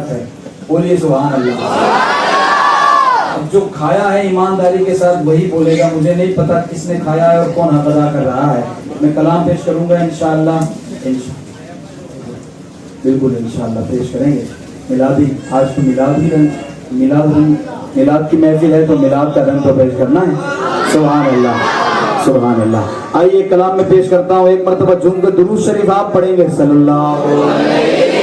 हक है। बोलिए सुभान अल्लाह। अब जो खाया है ईमानदारी के साथ वही बोलेगा। मुझे नहीं पता किसने खाया है और कौन हक अदा कर रहा है। मैं कलाम पेश करूंगा इंशाअल्लाह, बिल्कुल इंशाअल्लाह पेश करेंगे। मिलादी, आज तो मिलाद की महफिल है तो मिलाद का रंग तो पेश करना है। सुभान अल्लाह, सुभान अल्लाह। आइए कलाम में पेश करता हूँ। एक मरतबा झूम कर दुरूद शरीफ आप पढ़ेंगे सल्लल्लाहु अलैहि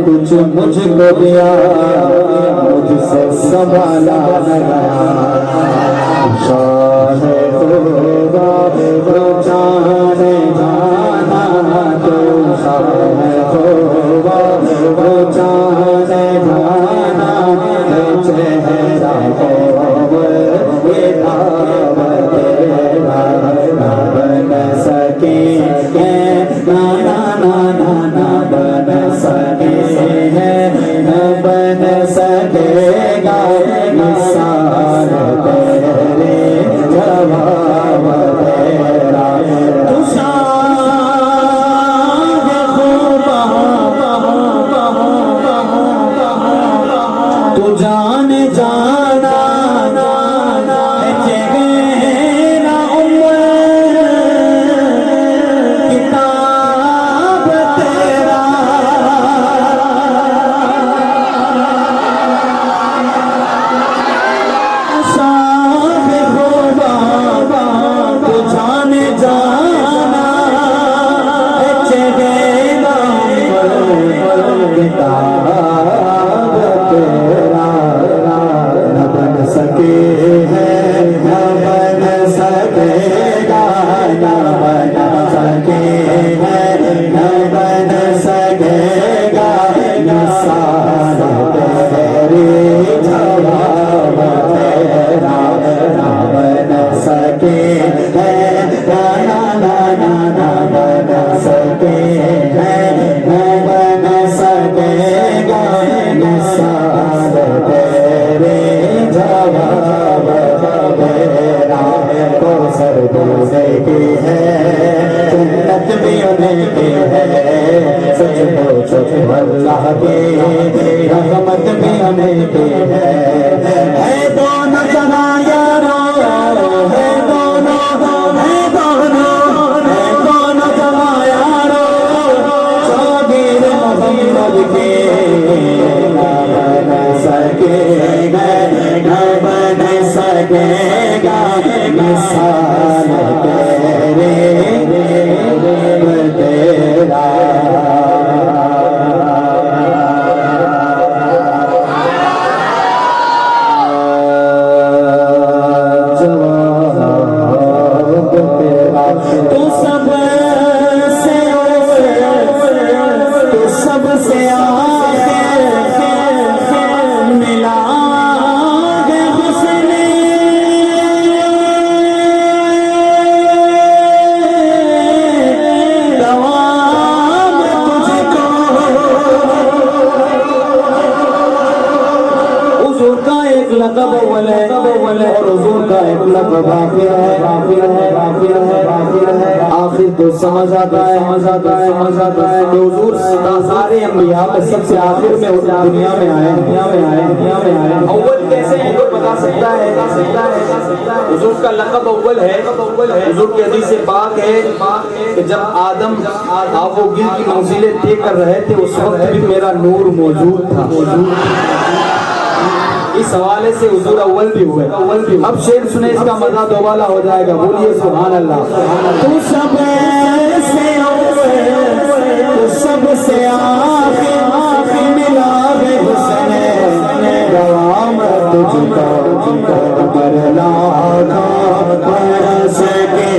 कुछ मुझको दिया, मुझसे संभाला न गया। शाह खुदा वो जाने जाना, तो शाह खुदा वो जाने जाना। चेहरा ये दावत तेरा ना बन सके, ना ना ना ना ना बन सके, बन सकेगा निसार तेरे जवाब तेरा। तू शाह खुदा तू जाने जाना, चेहरा किताब तेरा। अल्लाह की रहमत भी हमें की है दोनों जगह यारो, है दोनों जगह यारो। चौबीर मोहम्मद के बन सकेगा, बन सकेगा मिसाल तेरे तेरा। लक़ब अव्वल है और हुजूर का एक लक़ब आखिर है। आखिर तो समझ आता है कि हुजूर सारे अंबिया में सबसे आखिर में दुनिया में आए। अव्वल कैसे है कोई बता सकता है? हुजूर का लक़ब अव्वल है। हुजूर की हदीस पाक है कि जब आदम आबो गिल की मंजिलें तय कर रहे थे उस वक्त भी मेरा नूर मौजूद था। इस हवाले से हुजूर अव्वल भी हुए। अब शेर सुने, इसका मजा दोबाला हो जाएगा। बोलिए सुभान अल्लाह। तू सबसे आखिर मिला है हुस्न गवाम तुझको, पर लाखों बरस के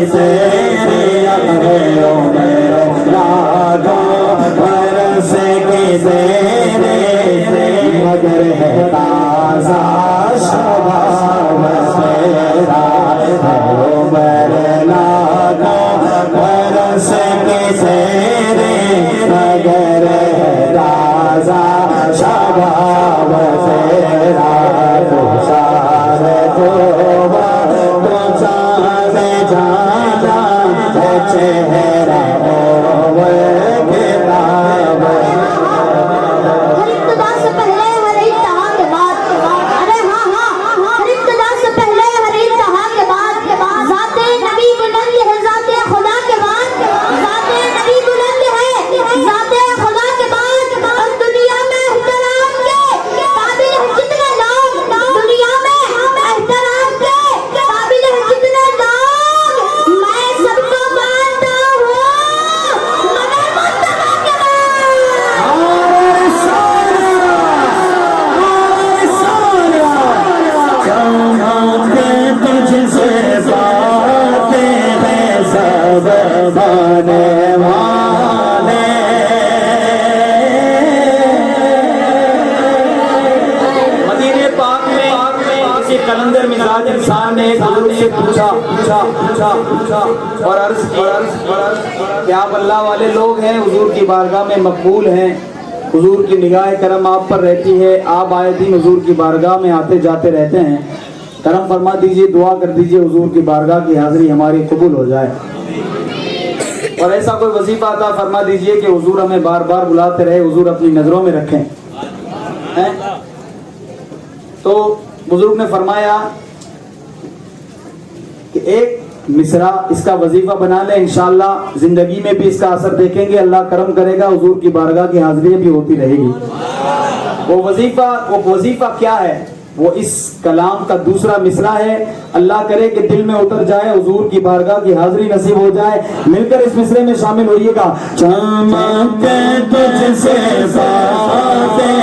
कलंदर मिजाज इंसान ने एक बुजुर्ग से पूछा और अर्ज क्या आप अल्लाह वाले लोग हैं, हुजूर की बारगाह में मकबूल हैं, हुजूर की निगाह करम आप पर रहती है, आप आए दिन हुजूर की बारगाह में आते जाते रहते हैं, करम फरमा दीजिए, दुआ कर दीजिए हुजूर की बारगाह की हाजिरी हमारी कबूल हो जाए। और ऐसा कोई वजीफा अता फरमा दीजिए कि हुजूर हमें बार बार बुलाते रहे, हुजूर अपनी नजरों में रखें। तो बुजुर्ग ने फरमाया कि एक मिसरा इसका वजीफा बना ले, इंशाअल्लाह जिंदगी में भी इसका असर देखेंगे, अल्लाह करम करेगा, हुजूर की बारगाह की हाजिरी भी होती रहेगी। वो वजीफा क्या है? वो इस कलाम का दूसरा मिसरा है। अल्लाह करे कि दिल में उतर जाए, हुजूर की बारगाह की हाजिरी नसीब हो जाए। मिलकर इस मिसरे में शामिल होइएगा। चमके तुझसे बातें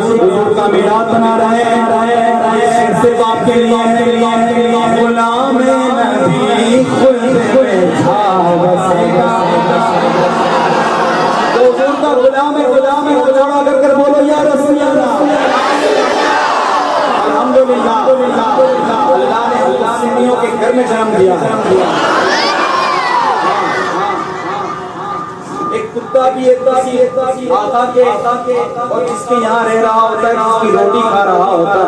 हुजूर का मीराद बना रहे हैं। सिर्फ आपके लिए गुलाम नबी खुद बैठा बसेगा। तो हुजूर का गुलाम है, जोड़ा कर बोलो या रसूल अल्लाह। अल्हम्दुलिल्लाह, अल्लाह ने सुन्नियों के घर में जन्म दिया है। कुत्ता भी आका के और इसके यहाँ रह रहा होता है, इसकी रोटी खा रहा होता है,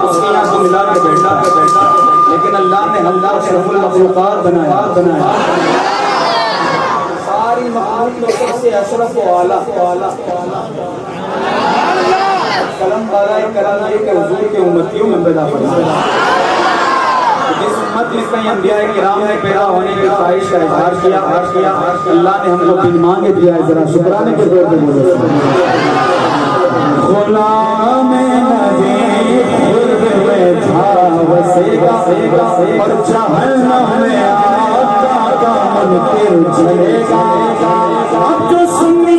उसके यहाँ से मिला के बैठा, लेकिन अल्लाह ने अल्लाह अशरफुल मखलूकात बनाया। सारी मखलूक से अशरफ व आला कलम करम के हुजूर के उम्मतियों में पैदा फरमाया। जिस उम्मत में कई अंबियाए किराम ने पैदा होने की ख्वाहिश का इजहार किया, अल्लाह ने हमको बिन मांगे दिया है। जरा शुक्राने के तौर पे बोलो गुलाम नबी खुद बैठा बसेगा और जहन्नम में आका का मुनकिर चलेगा। अब जो सुन्नी